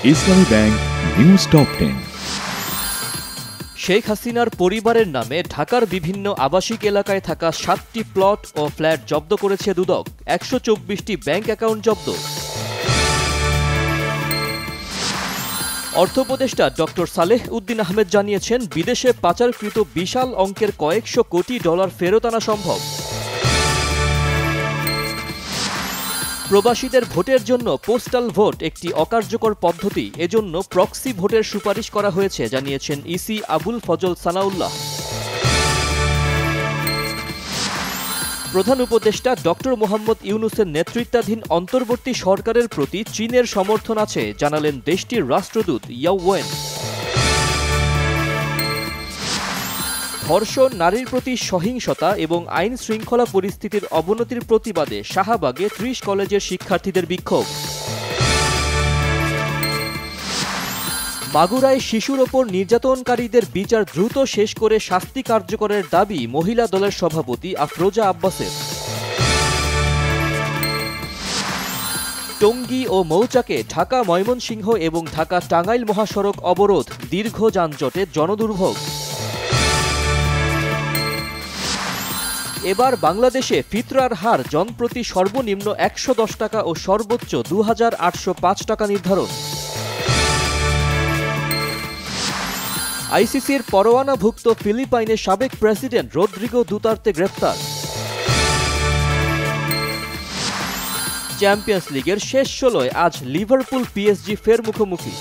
ইসলামী bank news top 10। Sheikh হাসিনার পরিবারের নামে ঢাকার বিভিন্ন আবাসিক এলাকায় থাকা 7টি প্লট ও ফ্ল্যাট জব্দ করেছে দুদক। 124টি ব্যাংক অ্যাকাউন্ট জব্দ। অর্থ উপদেষ্টা ডক্টর সালেহ উদ্দিন আহমেদ জানিয়েছেন, বিদেশে পাচারকৃত বিশাল অঙ্কের কয়েকশো কোটি ডলার ফেরত আনা সম্ভব। প্রবাসীদের ভোটের জন্য পোস্টাল ভোট একটি অকার্যকর পদ্ধতি, এজন্য প্রক্সি ভোটের সুপারিশ করা হয়েছে জানিয়েছেন ইসি আবুল ফজল সানাউল্লাহ। প্রধান উপদেষ্টা ডক্টর মোহাম্মদ ইউনূসের নেতৃত্বাধীন অন্তর্বর্তী সরকারের প্রতি চীনের সমর্থন আছে জানালেন দেশটির রাষ্ট্রদূত ইয়াও ওয়েন। ধর্ষণ, নারীর প্রতি সহিংসতা এবং আইন শৃঙ্খলা পরিস্থিতির অবনতির প্রতিবাদে শাহবাগে 30 কলেজের শিক্ষার্থীদের বিক্ষোভ। মাগুরায় শিশুর ওপর নির্যাতনকারীদের বিচার দ্রুত শেষ করে শাস্তি কার্যকরের দাবি মহিলা দলের সভাপতি আফরোজা আব্বাসের। টঙ্গী ও মৌচাকে ঢাকা ময়মনসিংহ এবং ঢাকা টাঙ্গাইল মহাসড়ক অবরোধ, দীর্ঘ যানজটে জনদুর্ভোগ। এবার বাংলাদেশে ফিতরার হার জনপ্রতি সর্বনিম্ন 110 টাকা ও সর্বোচ্চ 2805 টাকা নির্ধারণ। আইসিসির পরোয়ানাভুক্ত ফিলিপাইনের সাবেক প্রেসিডেন্ট রদ্রিগো দুতার্তে গ্রেফতার। চ্যাম্পিয়ন্স লিগের শেষ 16-য় আজ লিভারপুল পিএসজি ফের মুখোমুখি।